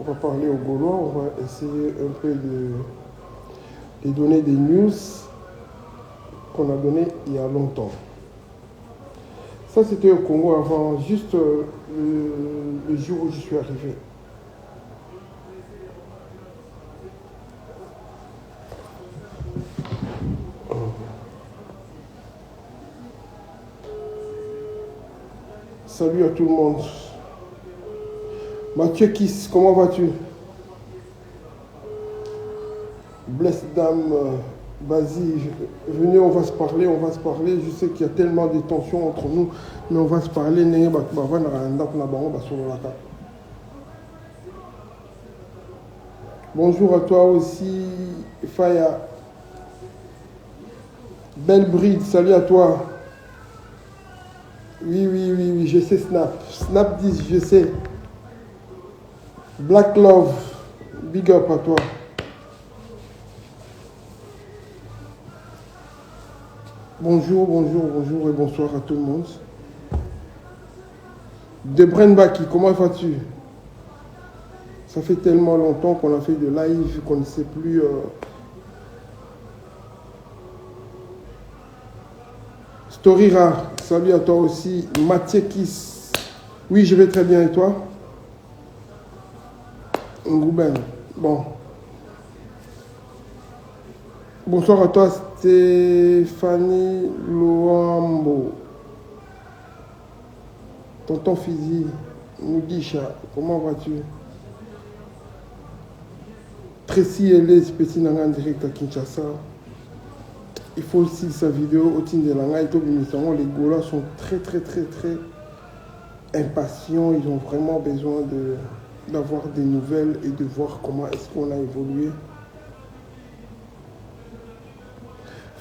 va parler au Gaulois, on va essayer un peu de donner des news qu'on a données il y a longtemps. Ça, c'était au Congo avant, juste le jour où je suis arrivé. Salut à tout le monde. Mathieu Kiss, comment vas-tu? Blessed Dame, vas-y, venez, on va se parler. Je sais qu'il y a tellement de tensions entre nous, mais on va se parler. Bonjour à toi aussi, Faya. Belle Bride, salut à toi. Oui, je sais Snap. Snap 10, je sais. Black Love, big up à toi. Bonjour et bonsoir à tout le monde. Debren Baki, comment vas-tu? Ça fait tellement longtemps qu'on a fait de live qu'on ne sait plus. Story Rare, salut à toi aussi. Mathieu Kiss, oui, je vais très bien et toi? Ngouben, bon. Bonsoir à toi, Stéphanie Loambo. Tonton Fizi, Mugisha, comment vas-tu? Tracy Ellis, Petit Nanga en direct à Kinshasa. Il faut aussi sa vidéo au Tine de Langa et tout. Les Gaulois sont très impatients. Ils ont vraiment besoin d'avoir des nouvelles et de voir comment est-ce qu'on a évolué.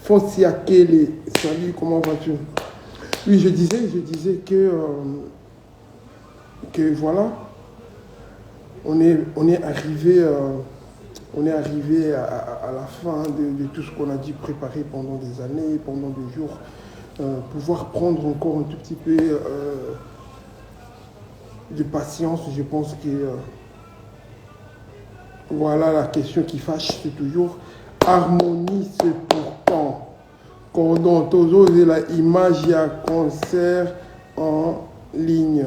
Foncia Kele, salut, comment vas-tu? Oui, je disais que voilà, on est arrivé à la fin de tout ce qu'on a dû préparer pendant des années, pendant des jours, pouvoir prendre encore un tout petit peu de patience. Je pense que voilà, la question qui fâche, c'est toujours harmonie, c'est pourtant. Cordon Tozo et la image, il y a concert en ligne.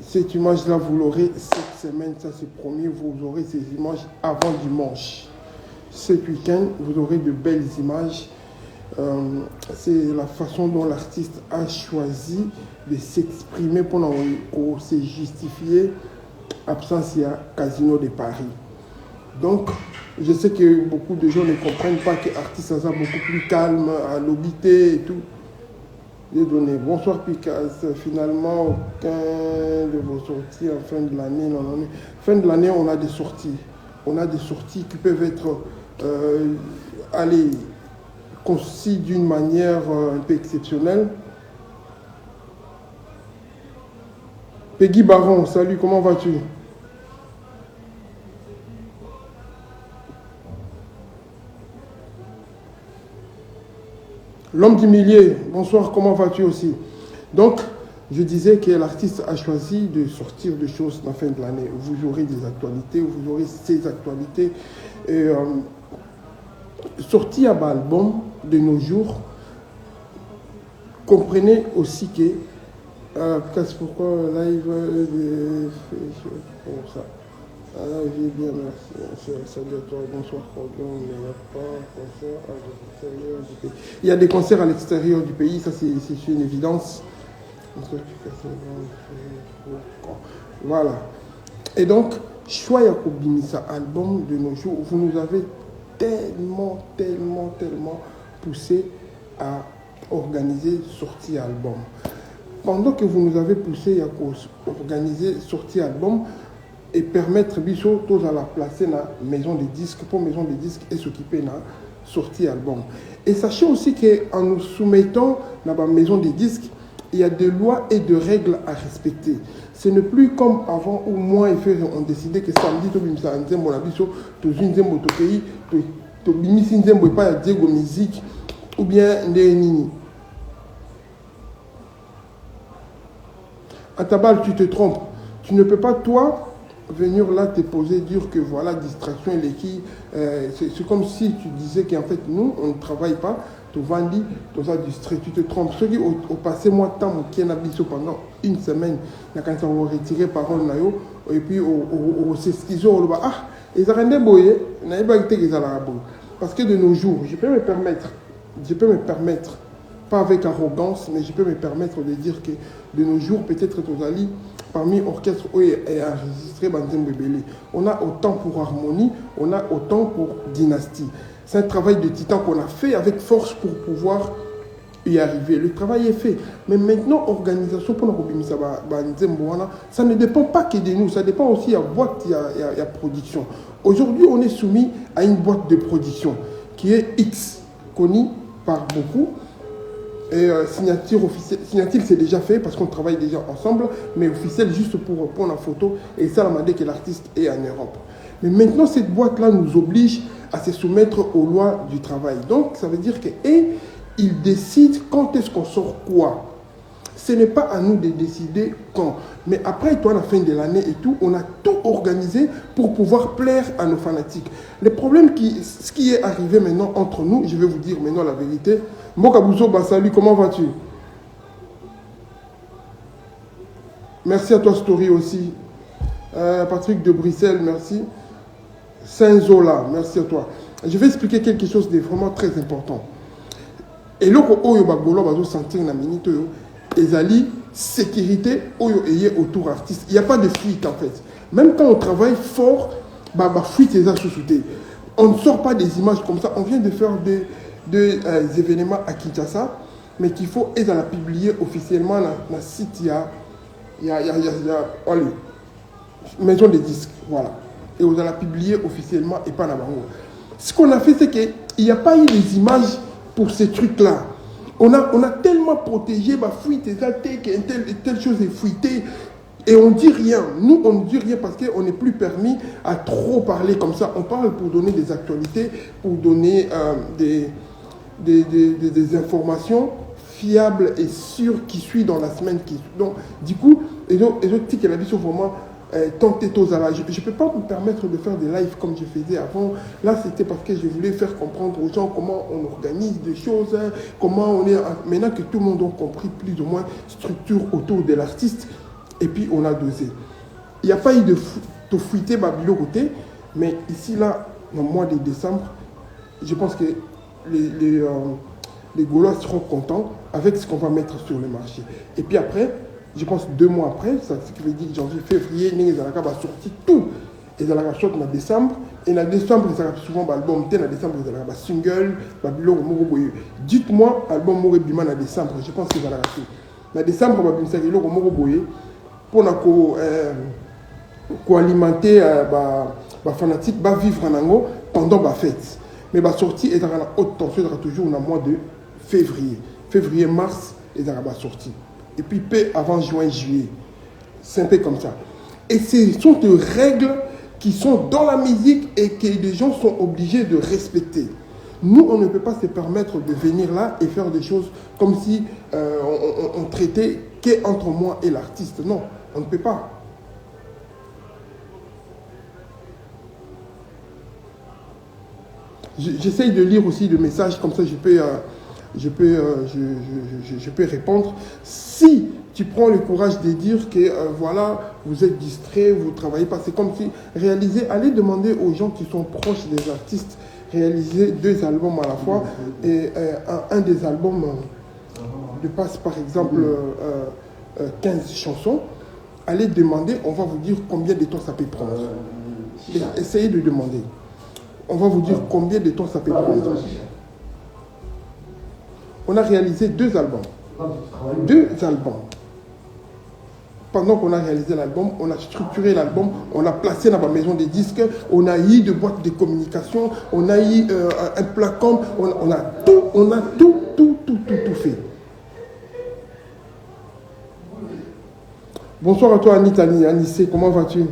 Cette image-là, vous l'aurez cette semaine, ça c'est promis. Vous aurez ces images avant dimanche. Cet week-end, vous aurez de belles images. C'est la façon dont l'artiste a choisi de s'exprimer pendant qu'on s'est justifié. Absence, il y a Casino de Paris. Donc, je sais que beaucoup de gens ne comprennent pas que l'artiste est beaucoup plus calme, à l'obité et tout. Données. Bonsoir Picasso. Finalement, aucun de vos sorties en fin de l'année. Non. Fin de l'année, on a des sorties. On a des sorties qui peuvent être conçues d'une manière un peu exceptionnelle. Peggy Baron, salut, comment vas-tu? L'homme du millier, bonsoir, comment vas-tu aussi? Donc, je disais que l'artiste a choisi de sortir des choses à la fin de l'année. Vous aurez des actualités, vous aurez ces actualités. Sorti à l'album de nos jours, comprenez aussi que, c'est pourquoi live pour ça. J'ai bien, merci. Salut à toi, bonsoir, pardon, il n'y a pas concert à l'extérieur du pays. Il y a des concerts à l'extérieur du pays, ça c'est une évidence. Voilà. Et donc, Choya Kobimisa, album de nos jours, vous nous avez tellement poussé à organiser sortie album. Pendant que vous nous avez poussé à organiser sortie album, et permettre Bichot tous à la placer dans la maison des disques pour maison des disques et s'occuper de la sortie album. Et sachez aussi qu'en nous soumettant dans la maison des disques, il y a des lois et des règles à respecter. Ce n'est plus comme avant où moi et frère on décidait que samedi to bimisa nzembo na biso to nzembo to pays to bimisi nzembo pas ya Diego musique ou bien nini. À ta balle, tu te trompes. Tu ne peux pas toi venir là te poser, dire que voilà, distraction et l'équipe, c'est comme si tu disais qu'en fait, nous, on ne travaille pas, tu vendis, tu as distrait, tu te trompes. Ceux qui ont passé moi temps qui ont habité pendant une semaine, quand ils ont retiré parole, et puis c'est ce qu'ils ont, ah, ils ont rendu boye, parce que de nos jours, je peux me permettre, pas avec arrogance, mais je peux me permettre de dire que de nos jours, peut-être Tozali, parmi orchestres et enregistré Banzembe Belé, on a autant pour Harmonie, on a autant pour Dynastie. C'est un travail de titan qu'on a fait avec force pour pouvoir y arriver. Le travail est fait. Mais maintenant, organisation pour nous, ça ne dépend pas que de nous, ça dépend aussi, il y a boîte, il y a production. Aujourd'hui, on est soumis à une boîte de production qui est X, connue par beaucoup. Et signature officielle, signature c'est déjà fait parce qu'on travaille déjà ensemble, mais officielle juste pour prendre la photo et ça, la demandé que l'artiste est en Europe. Mais maintenant, cette boîte-là nous oblige à se soumettre aux lois du travail. Donc, ça veut dire que, ils décident quand est-ce qu'on sort quoi. Ce n'est pas à nous de décider quand. Mais après, toi, à la fin de l'année et tout, on a tout organisé pour pouvoir plaire à nos fanatiques. Le problème, ce qui est arrivé maintenant entre nous, je vais vous dire maintenant la vérité. Mokabouzo, salut, comment vas-tu? Merci à toi, Story aussi. Patrick de Bruxelles, merci. Saint-Zola, merci à toi. Je vais expliquer quelque chose de vraiment très important. Et là, on va sentir la minute, ezali sécurité autour artiste. Il n'y a pas de fuite en fait. Même quand on travaille fort, fuite est sous-souté. On ne sort pas des images comme ça. On vient de faire des événements à Kinshasa, mais qu'il faut la publier officiellement dans le site. Il y a allez, maison de disques, voilà. Et on va la publier officiellement et pas dans la banque. Ce qu'on a fait, c'est qu'il n'y a pas eu des images pour ces trucs-là. On a tellement protégé ma fuite et telle chose est fuitée et on ne dit rien. Nous, on ne dit rien parce qu'on n'est plus permis à trop parler comme ça. On parle pour donner des actualités, pour donner des informations fiables et sûres qui suivent dans la semaine. Donc, du coup, les autres qui la vie sont vraiment tenter je ne peux pas me permettre de faire des lives comme je faisais avant. Là, c'était parce que je voulais faire comprendre aux gens comment on organise des choses, comment on est... Maintenant que tout le monde a compris plus ou moins structure autour de l'artiste, et puis on a dosé. Il n'y a pas eu de fuité Babylon côté, mais ici, là, dans le mois de décembre, je pense que les Gaulois seront contents avec ce qu'on va mettre sur le marché. Et puis après, je pense 2 mois après, ça ce qui veut dire janvier, février, ils va sortir tout. Ils vont sortir en décembre. Et en décembre, ils ont souvent l'album. En décembre, ils ont un single, Babylon, Moroboye. Dites-moi, album Morobima en décembre, je pense qu'ils vont rater. En décembre, Babylon, Moroboye, pour alimenter les fanatiques, vivre en ango pendant la fête. Mais la sortie est en haute tension, toujours au mois de février. Février-mars, ils ont sorti. Et puis peu avant juin, juillet. C'est un peu comme ça. Et ce sont des règles qui sont dans la musique et que les gens sont obligés de respecter. Nous, on ne peut pas se permettre de venir là et faire des choses comme si on traitait qu'entre moi et l'artiste. Non, on ne peut pas. J'essaye de lire aussi le message, comme ça je peux répondre. Si tu prends le courage de dire que voilà, vous êtes distrait, vous ne travaillez pas, c'est comme si allez demander aux gens qui sont proches des artistes, réaliser 2 albums à la fois, et un des albums dépasse par exemple 15 chansons, allez demander, on va vous dire combien de temps ça peut prendre. Essayez de demander. On va vous dire combien de temps ça peut prendre. On a réalisé 2 albums. 2 albums. Pendant qu'on a réalisé l'album, on a structuré l'album, on l'a placé dans la maison des disques, on a eu de boîtes de communication, on a eu un placard, on a tout fait. Bonsoir à toi Anita, Anissé, comment vas-tu?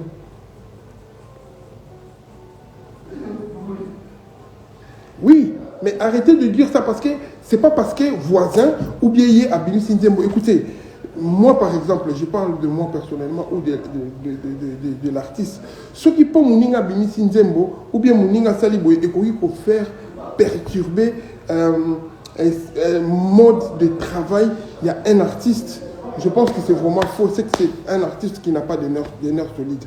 Oui, mais arrêtez de dire ça parce que c'est pas parce que voisin ou bien à Binu Sinzembo. Écoutez, moi, par exemple, je parle de moi personnellement ou de l'artiste. Ceux qui peuvent mouninga bimisi nzembo ou bien mouninga salibo et qu'il faut faire perturber un mode de travail. Il y a un artiste, je pense que c'est vraiment faux, c'est que c'est un artiste qui n'a pas de nerfs solides.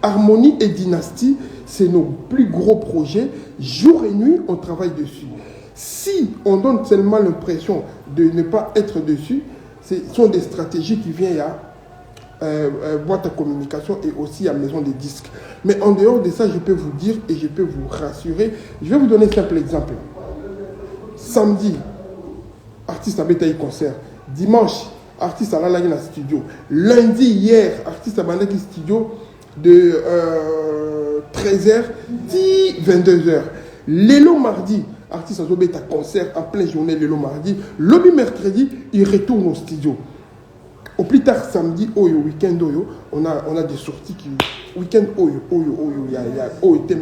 Harmonie et Dynastie, c'est nos plus gros projets. Jour et nuit, on travaille dessus. Si on donne seulement l'impression de ne pas être dessus, ce sont des stratégies qui viennent à boîte à communication et aussi à maison de disques. Mais en dehors de ça, je peux vous dire et je peux vous rassurer. Je vais vous donner un simple exemple. Samedi, artiste à Betaï concert. Dimanche, artiste à la studio. Lundi, hier, artiste à Bandaki studio de 13h, 22h. Lélo mardi, artiste à Zobeta concert en pleine journée, Lélo mardi. Lobby mercredi, il retourne au studio. Au plus tard samedi, week-end, on a des sorties qui. Week-end, il y a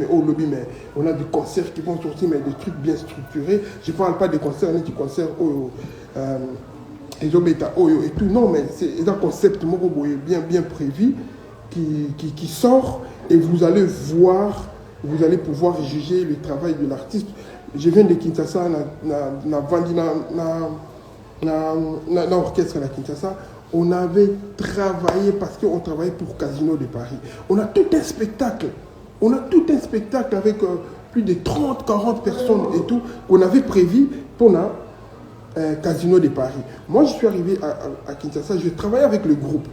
lobby, mais on a des concerts qui vont sortir, mais des trucs bien structurés. Je ne parle pas des concerts, mais des concerts et tout. Non, mais c'est un concept bien prévu qui sort et vous allez voir, vous allez pouvoir juger le travail de l'artiste. Je viens de Kinshasa, dans l'orchestre de Kinshasa. On avait travaillé parce qu'on travaillait pour Casino de Paris. On a tout un spectacle. On a tout un spectacle avec plus de 30, 40 personnes et tout qu'on avait prévu pour Casino de Paris. Moi, je suis arrivé à Kinshasa, je travaillais avec le groupe.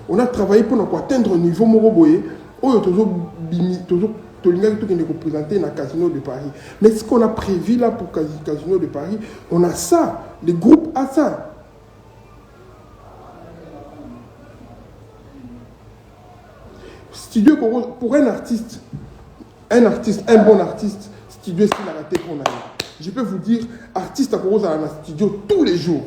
On a travaillé pour atteindre un niveau Moroboye, où tout le monde qui est représenté dans Casino de Paris. Mais ce qu'on a prévu là pour Casino de Paris, on a ça. Le groupe a ça. Studio pour un artiste, un bon artiste, studio c'est la raté pour aller. Je peux vous dire, artiste à Korosa dans un studio tous les jours.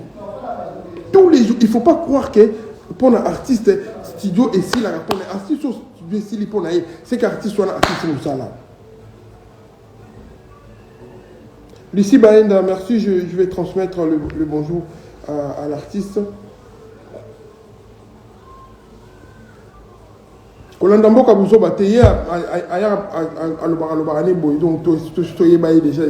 Tous les jours. Il ne faut pas croire que pour un artiste, studio et si la réponse est artiste au studio et si pour aller, c'est qu'artiste soit un artiste comme ça là. Lucie Baenda, merci, je vais transmettre le bonjour à l'artiste. Kolanda mboka buzo bateye donc déjà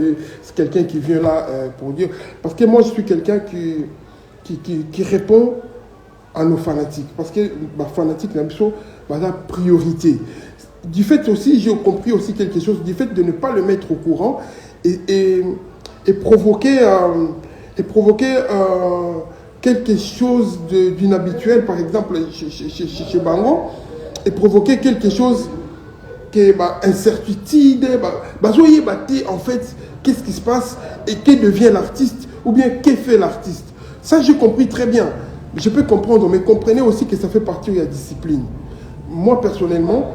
c'est quelqu'un qui vient là pour dire parce que moi je suis quelqu'un qui répond à nos fanatiques parce que ma fanatique n'a pas la priorité. Du fait aussi, j'ai compris aussi quelque chose du fait de ne pas le mettre au courant et provoquer quelque chose d'inhabituel, par exemple chez Bango. Et provoquer quelque chose qui est incertitude, en fait, qu'est-ce qui se passe et que devient l'artiste ou bien qu'est fait l'artiste. Ça, j'ai compris très bien. Je peux comprendre, mais comprenez aussi que ça fait partie de la discipline. Moi, personnellement,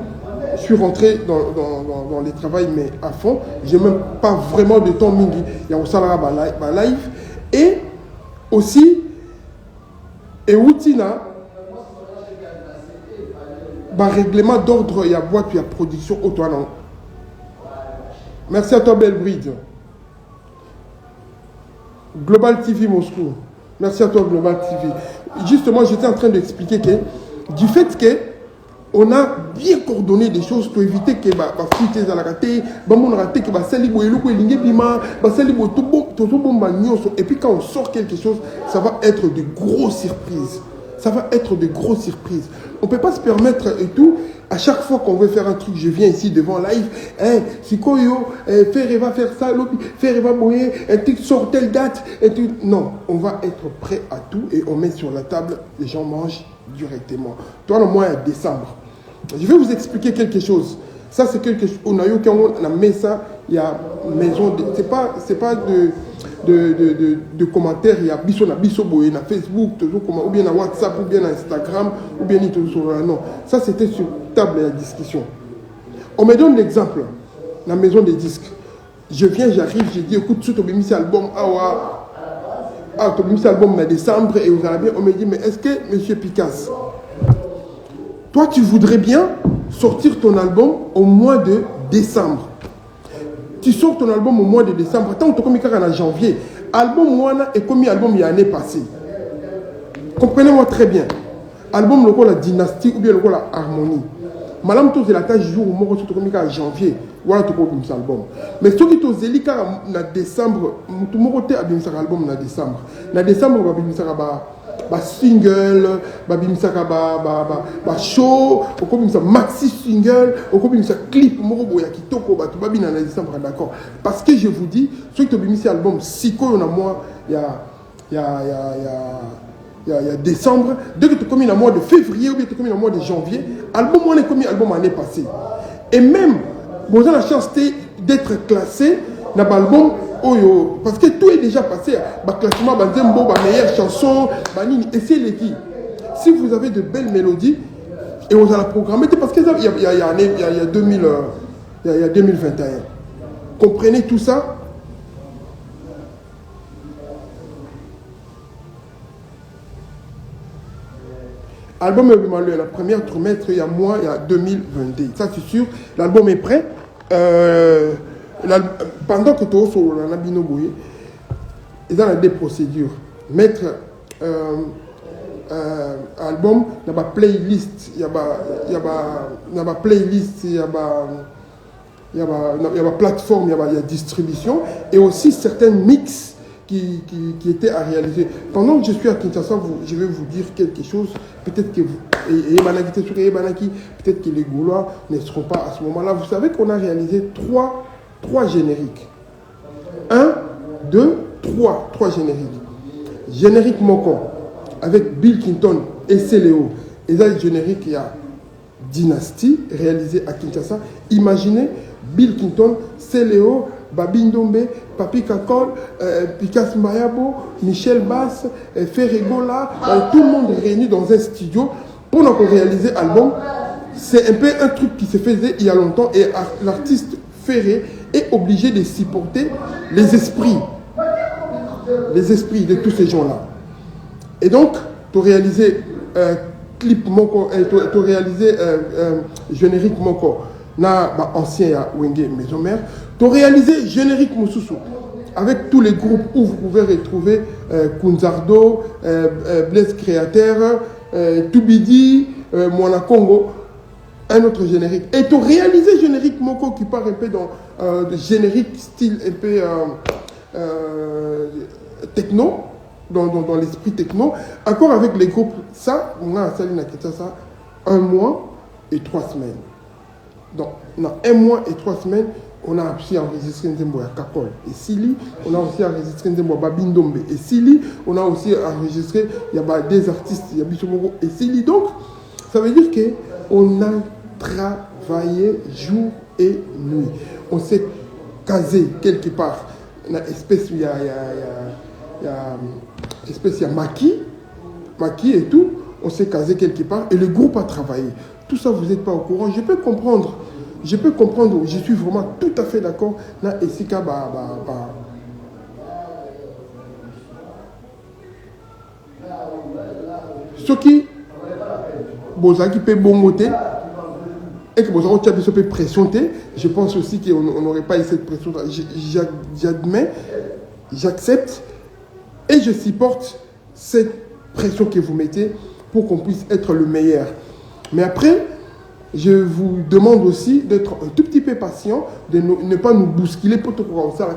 je suis rentré dans les travails, mais à fond. Je n'ai même pas vraiment de temps mingi. Il y a aussi la live. Et aussi, et Outina, règlement d'ordre, il y a boîte, il y a production, toi non. Merci à toi, Belbride. Global TV Moscou. Merci à toi, Global TV. Justement, j'étais en train d'expliquer que du fait que on a bien coordonné des choses pour éviter que et puis quand on sort quelque chose, ça va être de grosses surprises. Ça va être de grosses surprises. On ne peut pas se permettre et tout. À chaque fois qu'on veut faire un truc, je viens ici devant live. Si Koyo, Ferre va faire ça, Ferre va boyer, un truc sort telle date. Et tout. Non, on va être prêt à tout et on met sur la table, les gens mangent directement. Toi, le mois de décembre. Je vais vous expliquer quelque chose. Ça, c'est quelque chose. On a eu quand on a mis ça, il y a maison. C'est pas de commentaires. Il y a biso na Facebook, ou bien na WhatsApp, ou bien na Instagram, ou bien sur non. Ça, c'était sur table de discussion. On me donne l'exemple. La maison des disques. Je viens, j'arrive, je dis, écoute, tu as mis cet album, tu as mis cet album en décembre, et vous allez bien. On me dit, mais est-ce que, monsieur Picasse, toi, tu voudrais bien sortir ton album au mois de décembre. Tu sors ton album au mois de décembre. Tant que tu as en janvier. Album mois est comme album il y a l'année passée. Comprenez-moi très bien. album le la dynastie ou bien le la harmonie. Madame tous la tâche jour où je suis en janvier, voilà tout pour cet album. Mais ceux qui sont zélika en décembre, tout le monde a bien cet album en décembre. En décembre, on va bien ça single, ba show, on ça maxi single, on ça clip, on ya kitoko, ba tout bien en décembre, d'accord. Parce que je vous dis, ceux qui ont bien cet album, si quoi on a moi, il y a décembre, dès que tu commis le mois de février ou bien tu commis le mois de janvier, album on est commis album l'année passée. Et même, vous avez la chance d'être classé dans l'album Oyo, parce que tout est déjà passé. Classement, meilleure chanson, essayez les qui. Si vous avez de belles mélodies et vous allez la programmer, parce qu'il y a 2021. Comprenez tout ça. L'album est la première trimestre, il y a 2022. Ça, c'est sûr. L'album est prêt. Pendant que tu es sur l'Abino Boye, il y a des procédures. Mettre album dans ma playlist, il y a ma playlist, il y a ma plateforme, il y a distribution, et aussi certains mix qui étaient à réaliser. Pendant que je suis à Kinshasa, je vais vous dire quelque chose. Peut-être que vous, peut-être que les Gaulois ne seront pas à ce moment-là. Vous savez qu'on a réalisé trois génériques. 1, 2, 3 génériques. Générique Moko avec Bill Clinton et Céléo. Et là, le générique, il y a Dynasty réalisé à Kinshasa. Imaginez Bill Clinton, Céléo, Babindombe, Papi Kakol, Picasso Mayabo, Michel Bass, Ferregola, tout le monde réuni dans un studio pour nous réaliser l'album. C'est un peu un truc qui se faisait il y a longtemps et l'artiste Ferré est obligé de supporter les esprits de tous ces gens-là. Et donc, tu as réalisé clip Moko, tu as réalisé générique Moko. Na ancien ya Wenge Maison Mère, tu as réalisé générique Moussoussou avec tous les groupes où vous pouvez retrouver Kunzardo, Blaise Créateur, Toubidi, Moana Congo, un autre générique. Et tu as réalisé générique Moko qui part un peu dans le générique style un peu techno, dans l'esprit techno, encore avec les groupes. Ça, on a à Saline ça 1 mois et 3 semaines. Donc, dans 1 mois et 3 semaines, on a aussi enregistré Nzembo à Kakol et Sili. On a aussi enregistré Nzembo à Babindombe et Sili. On a aussi enregistré, il y a des artistes, il y a Bichomoro et Sili. Donc, ça veut dire qu'on a travaillé jour et nuit. On s'est casé quelque part. Dans l'espèce, il y a Maki et tout. On s'est casé quelque part et le groupe a travaillé. Tout ça, vous n'êtes pas au courant. Je peux comprendre. Je suis vraiment tout à fait d'accord. Là, Essika, ce qui, qui peut bongoter, et que vous avez pression, je pense aussi qu'on n'aurait pas eu cette pression. J'admets, j'accepte et je supporte cette pression que vous mettez pour qu'on puisse être le meilleur. Mais après, je vous demande aussi d'être un tout petit peu patient, de ne pas nous bousculer pour tout ça,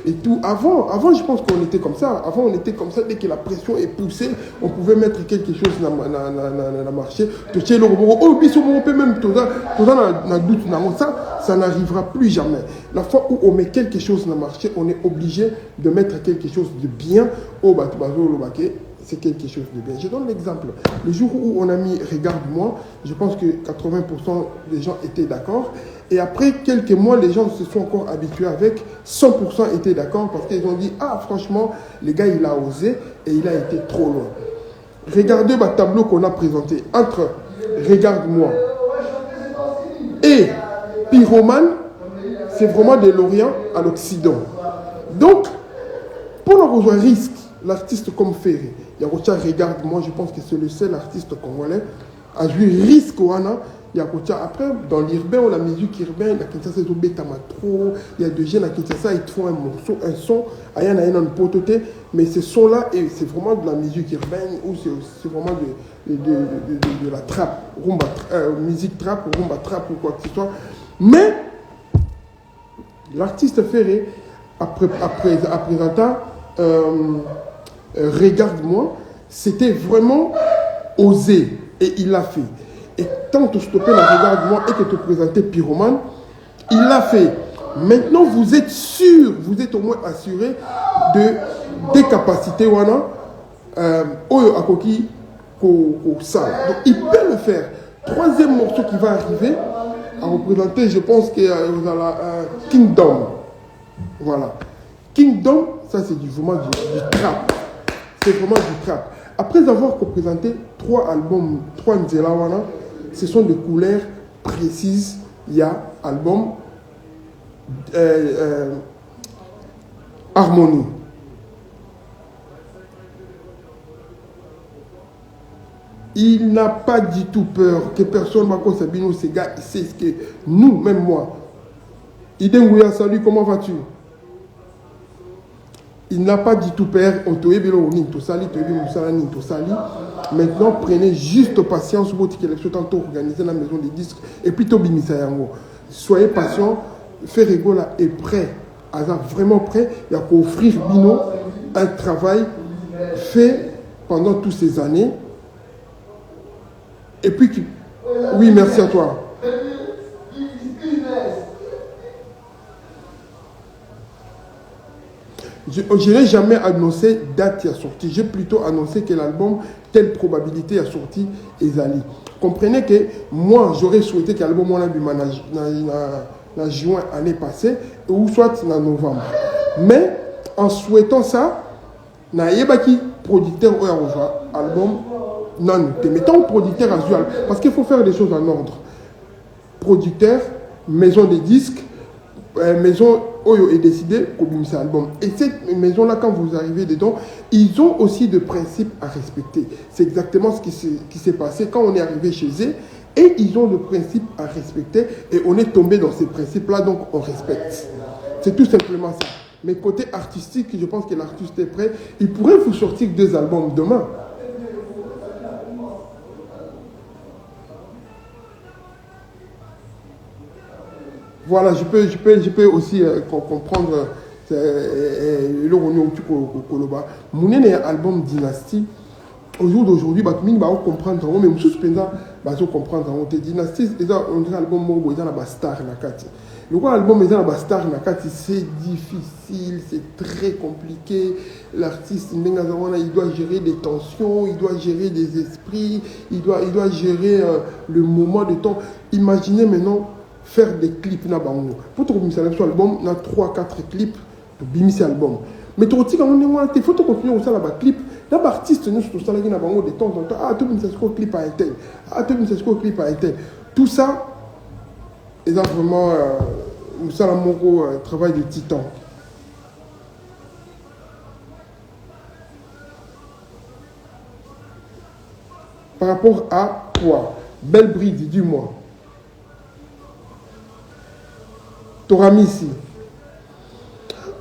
et tout. Avant, je pense qu'on était comme ça. Avant, on était comme ça. Dès que la pression est poussée, on pouvait mettre quelque chose dans le marché. Ça n'arrivera plus jamais. La fois où on met quelque chose dans le marché, on est obligé de mettre quelque chose de bien au c'est quelque chose de bien. Je donne l'exemple. Le jour où on a mis Regarde-moi, je pense que 80% des gens étaient d'accord. Et après quelques mois, les gens se sont encore habitués avec. 100% étaient d'accord parce qu'ils ont dit « Ah, franchement, les gars, il a osé et il a été trop loin. » Regardez le tableau qu'on a présenté entre Regarde-moi et Pyromane, c'est vraiment de l'Orient à l'Occident. Donc, pour nous rejoindre risque, l'artiste comme Ferré, Yarocha Regarde-moi, je pense que c'est le seul artiste congolais à jouer risque Wana il y a côté. Après, dans l'urbain, la musique urbaine, la Kinshasa, c'est au Betamatro. Il y a des jeunes à Kinshasa, ils te font un morceau, un son. Il y en a un pototé. Mais ce son-là, c'est vraiment de la musique urbaine ou c'est vraiment de la trappe, rumba, musique trappe, rumba trappe ou quoi que ce soit. Mais l'artiste Ferré, après présentant Regarde-moi, c'était vraiment osé et il l'a fait. Et tant que stoppé la Regarde-moi et que tu présentais Pyromane, il l'a fait. Maintenant, vous êtes sûr, vous êtes au moins assuré des capacités wana oyo akoki ça. Donc il peut le faire. Troisième morceau qui va arriver à représenter, je pense que vous allez Kingdom. Voilà. Kingdom, ça c'est vraiment du trap. C'est vraiment du trap. Après avoir représenté 3 albums, 3 Nzela wana, ce sont des couleurs précises. Il y a album Harmonie. Il n'a pas du tout peur que personne m'a Sabino Sega, il sait ce que nous, même moi. Idengouya, salut, comment vas-tu? Il n'a pas du tout peur. Maintenant, prenez juste patience pour votre élection tantôt organiser la maison des disques et puis Tobimisayango. Soyez patient, Ferregola est prêt, Hazard vraiment prêt. Il y a qu'à offrir Bino un travail fait pendant toutes ces années. Et puis, oui, merci à toi. Je n'ai jamais annoncé date qui a sorti. J'ai plutôt annoncé que l'album, telle probabilité a sorti Ezali. Comprenez que moi, j'aurais souhaité que l'album en juin l'année passée, ou soit en novembre. Mais en souhaitant ça, il y a qui producteur ou album. Non, mettons producteur actuel. Parce qu'il faut faire des choses en ordre. Producteur, maison de disques, maison Oyo est décidé pour cet album. Et cette maison-là, quand vous arrivez dedans, ils ont aussi des principes à respecter. C'est exactement ce qui s'est passé quand on est arrivé chez eux. Et ils ont des principes à respecter. Et on est tombé dans ces principes-là, donc on respecte. C'est tout simplement ça. Mais côté artistique, je pense que l'artiste est prêt. Il pourrait vous sortir 2 albums demain. Voilà, je peux aussi comprendre le Ronyo Koloba. Mon album Dynastie, au jour d'aujourd'hui, il va comprendre, mais je suis comprendre. Dynastie, c'est un album où il y a la star. Le album est dans la star, c'est difficile, c'est très compliqué. L'artiste, il doit gérer des tensions, il doit gérer des esprits, il doit gérer le moment de temps. Imaginez maintenant faire des clips na bango. Pour trouver sur l'album, on a 3-4 clips pour bimisi album. Mais tu sais quand on est, il faut continuer aussi la clip. Là, l'artiste nous sur ça là na bango de temps en temps. Ah, tu me sais quoi clip à un tel. Ah, tu me sais quoi clip à un tel. Tout ça, c'est vraiment ça mon travail de titan. Par rapport à quoi? Belle bride, dis-moi. Toramisi.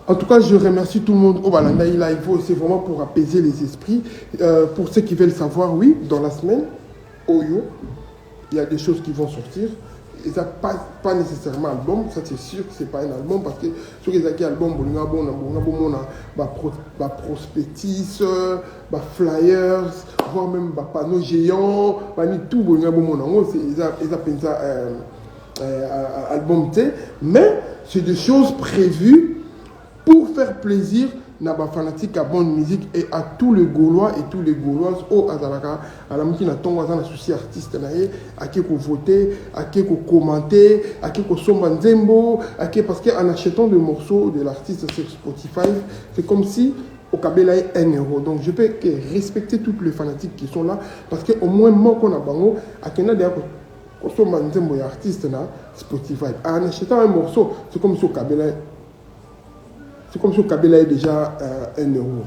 En tout cas, je remercie tout le monde au Balanda Live. C'est vraiment pour apaiser les esprits. Pour ceux qui veulent savoir, oui, dans la semaine, Oyo, il y a des choses qui vont sortir. Et ça pas nécessairement un album, ça c'est sûr que ce n'est pas un album parce que sur les albums, on a prospectus, flyers, voire même panneaux géants, tout, c'est album T, mais c'est des choses prévues pour faire plaisir à fanatique à bonne musique et à tous les Gaulois et tous les Gauloises au Azalaka à la musique na tongo azana souci artiste naé à qui qu'on voter à qui qu'on commenter à qui qu'on somba nzembo à qui parce que en achetant des morceaux de l'artiste sur Spotify c'est comme si au Kabela est 1 euro. Donc je peux respecter tous les fanatiques qui sont là parce que au moins moi qu'on a bango à qui on a des artiste na Spotify en achetant un morceau c'est comme si au Kabela est déjà 1 euro.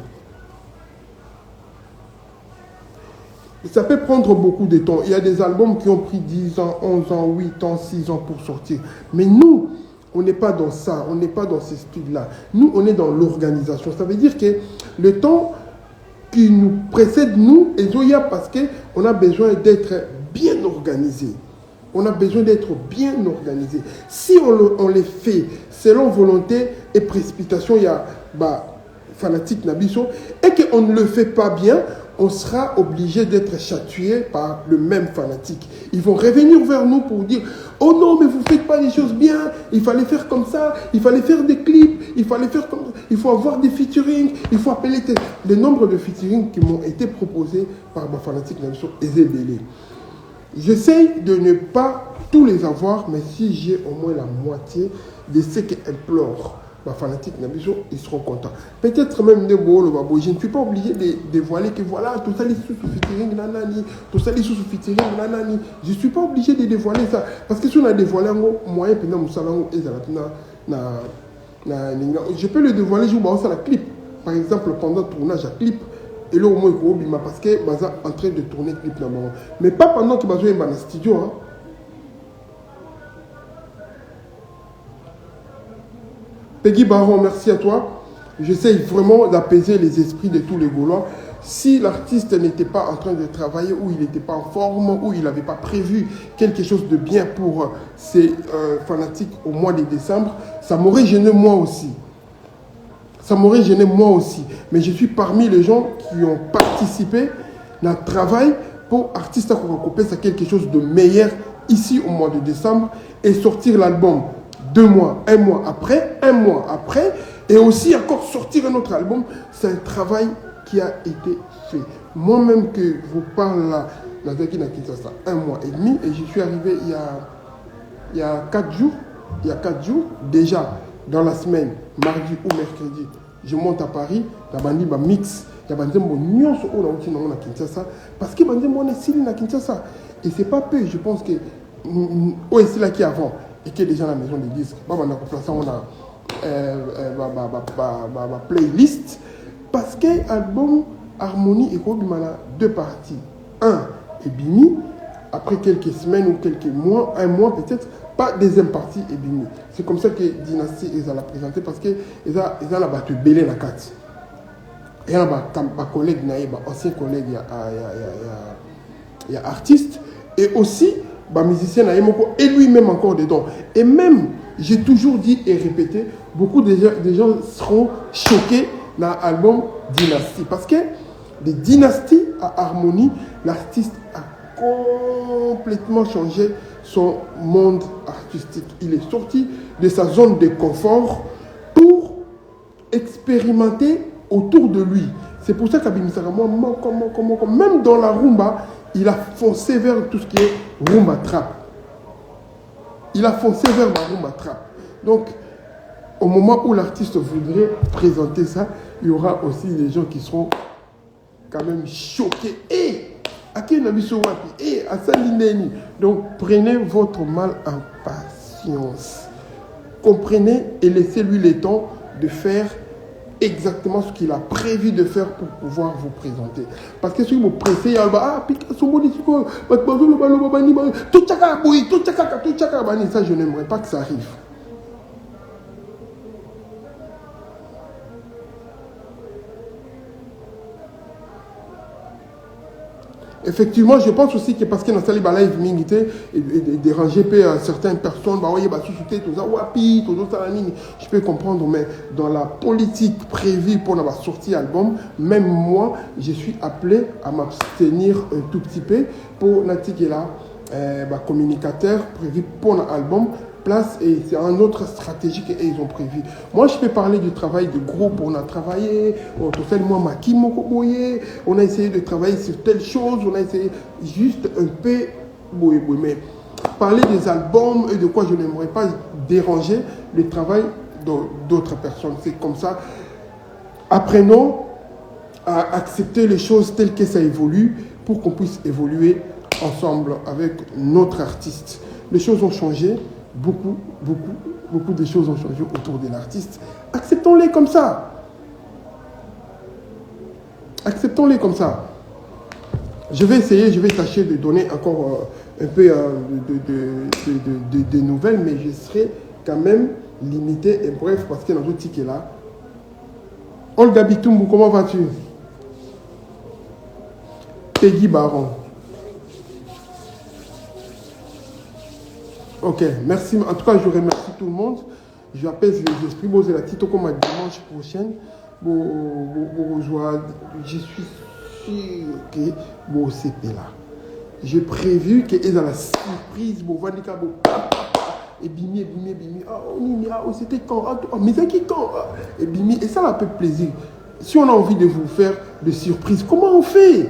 Ça peut prendre beaucoup de temps. Il y a des albums qui ont pris 10 ans, 11 ans, 8 ans, 6 ans pour sortir. Mais nous, on n'est pas dans ça, on n'est pas dans ces styles-là. Nous, on est dans l'organisation. Ça veut dire que le temps qui nous précède, nous, et Zoya, parce qu'on a besoin d'être bien organisé. On a besoin d'être bien organisé. Si on les fait selon volonté et précipitation, il y a fanatique Nabiso, et qu'on ne le fait pas bien, on sera obligé d'être châtié par le même fanatique. Ils vont revenir vers nous pour dire « Oh non, mais vous ne faites pas les choses bien, il fallait faire comme ça, il fallait faire des clips, il fallait faire comme ça, il faut avoir des featuring, il faut appeler... » Le nombre de featuring qui m'ont été proposés par ma fanatique Nabiso est élevé. J'essaye de ne pas tous les avoir, mais si j'ai au moins la moitié de ce qu'implore ma fanatique Nabiso, ils seront contents. Peut-être même de Bolo Babo, je ne suis pas obligé de dévoiler que voilà, tout ça, les sous-featuring, nanani, tout ça, les sous-featuring, nanani. Je ne suis pas obligé de dévoiler ça. Parce que si on a dévoilé un moyen, je peux le dévoiler, je vous la clip. Par exemple, pendant le tournage à clip, et là, au moins, parce que je suis en train de tourner clip. Mais pas pendant que je suis dans le studio. Hein. Peggy Baron, merci à toi. J'essaye vraiment d'apaiser les esprits de tous les Gaulois. Si l'artiste n'était pas en train de travailler, ou il n'était pas en forme, ou il n'avait pas prévu quelque chose de bien pour ses fanatiques au mois de décembre, ça m'aurait gêné moi aussi. Ça m'aurait gêné moi aussi. Mais je suis parmi les gens qui ont participé dans le travail pour artiste à couper ça quelque chose de meilleur ici au mois de décembre et sortir l'album 2 mois, 1 mois après, et aussi encore sortir un autre album. C'est un travail qui a été fait. Moi-même que je vous parle là, dans Kinshasa, 1 mois et demi, et je suis arrivé il y a 4 jours. Il y a 4 jours, déjà dans la semaine, mardi ou mercredi, je monte à Paris, la bandi ma mix, la bandi mon nion sur au na Kinshasa, parce que bandi mon est stylé na Kinshasa, et c'est pas peu, je pense que au est là qui avant et que les gens à la maison des disques, on a remplacé on a ma playlist, parce que l'album Harmonie et Kobimana 2 parties, 1 et Bini, après quelques semaines ou quelques mois, 1 mois peut-être. Pas deuxième partie et bimi. C'est comme ça que Dynasty les a présenté parce que ils ont battu belé la carte. Et là ma collègue Naïba, ancien collègue il y a artiste et aussi bah musicien Naïmoko et lui-même encore dedans. Et même j'ai toujours dit et répété, beaucoup de gens seront choqués dans l'album Dynasty parce que de Dynasty à Harmonie, l'artiste a complètement changé son monde artistique. Il est sorti de sa zone de confort pour expérimenter autour de lui. C'est pour ça qu'Abimisara, même dans la rumba, il a foncé vers tout ce qui est rumba trap. Il a foncé vers la rumba trap. Donc, au moment où l'artiste voudrait présenter ça, il y aura aussi des gens qui seront quand même choqués. Et donc prenez votre mal en patience. Comprenez et laissez-lui le temps de faire exactement ce qu'il a prévu de faire pour pouvoir vous présenter. Parce que si vous pressez, ça je n'aimerais pas que ça arrive. Effectivement, je pense aussi que parce que dans cette live minité et déranger certaines personnes, je peux comprendre, mais dans la politique prévue pour la sortie album, même moi, je suis appelé à m'abstenir un tout petit peu pour Natigela, communicateur prévu pour l'album. Place et c'est un autre stratégie qu'ils ont prévu. Moi, je peux parler du travail de groupe. On a travaillé, on a essayé de travailler sur telle chose, on a essayé juste un peu, mais parler des albums et de quoi je n'aimerais pas déranger le travail d'autres personnes. C'est comme ça. Apprenons à accepter les choses telles que ça évolue pour qu'on puisse évoluer ensemble avec notre artiste. Les choses ont changé. Beaucoup de choses ont changé autour de l'artiste. Acceptons-les comme ça. Acceptons-les comme ça. Je vais essayer, je vais tâcher de donner encore un peu de nouvelles, mais je serai quand même limité et bref parce qu'il y a un autre qui est là. Olga Bitumbu, comment vas-tu? Peggy Baron. Ok, merci. En tout cas, je remercie tout le monde. Je apaise les esprits. Bon, c'est la Tito comme à dimanche prochain. Je suis sûr que bon, c'est là. J'ai prévu que est dans la surprise. Bon, et bimi. Oh, c'était quand? Oh, mais c'est qui quand? Et bimi. Et ça, ça fait plaisir. Si on a envie de vous faire de surprises, comment on fait?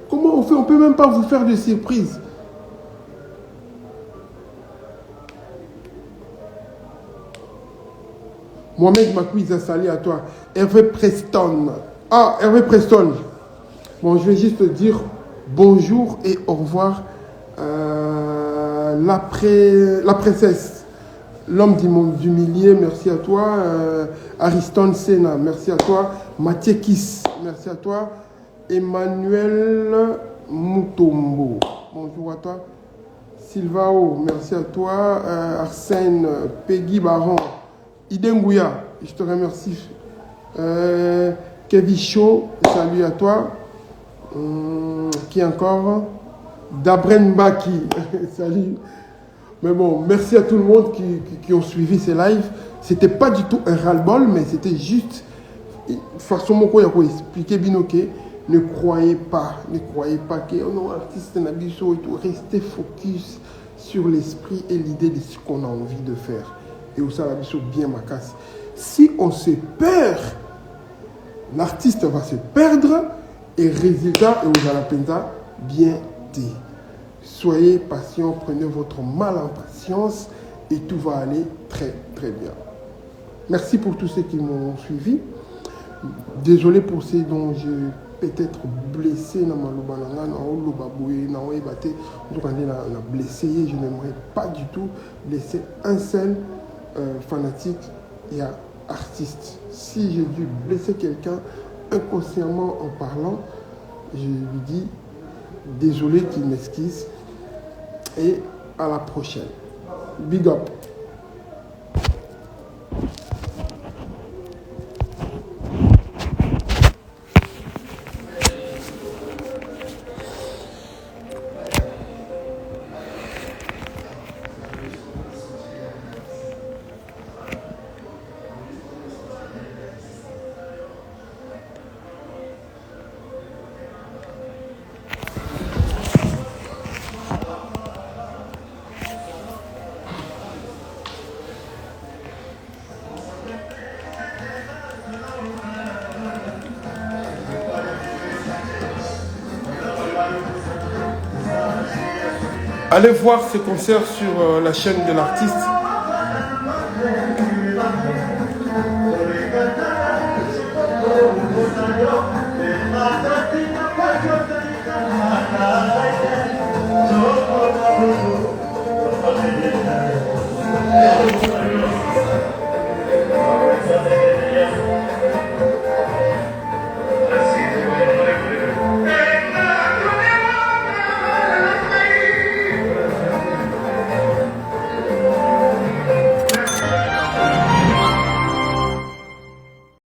Comment on fait? On ne peut même pas vous faire de surprises. Mohamed Makouiza, salut à toi. Hervé Preston. Ah, Hervé Preston. Bon, je vais juste te dire bonjour et au revoir. La princesse, l'homme du milieu, merci à toi. Ariston Sena, merci à toi. Mathieu Kiss, merci à toi. Emmanuel Mutombo, bonjour à toi. Sylvao, merci à toi. Arsène, Peggy Baron. Idengouya, je te remercie. Kevin Shaw, salut à toi. Qui encore? Dabren Baki, salut. Mais bon, merci à tout le monde qui ont suivi ces lives. C'était pas du tout un ras-le-bol, mais c'était juste façon mon quoi expliquer binoké. Ne croyez pas que oh non, artiste Nabiso et tout. Restez focus sur l'esprit et l'idée de ce qu'on a envie de faire. Et où ça Nabiso bien ma casse. Si on se perd, l'artiste va se perdre et résultat et vous allez penser bien dit. Soyez patient, prenez votre mal en patience et tout va aller très très bien. Merci pour tous ceux qui m'ont suivi. Désolé pour ceux dont j'ai peut-être blessé dans ma lobananga, dans l'obaboué, dans l'ébate. Donc on est blessé. Je n'aimerais pas du tout blesser un seul fanatique et artiste. Si j'ai dû blesser quelqu'un inconsciemment en parlant, je lui dis désolé qu'il m'excuse et à la prochaine. Big up. Allez voir ce concert sur la chaîne de l'artiste.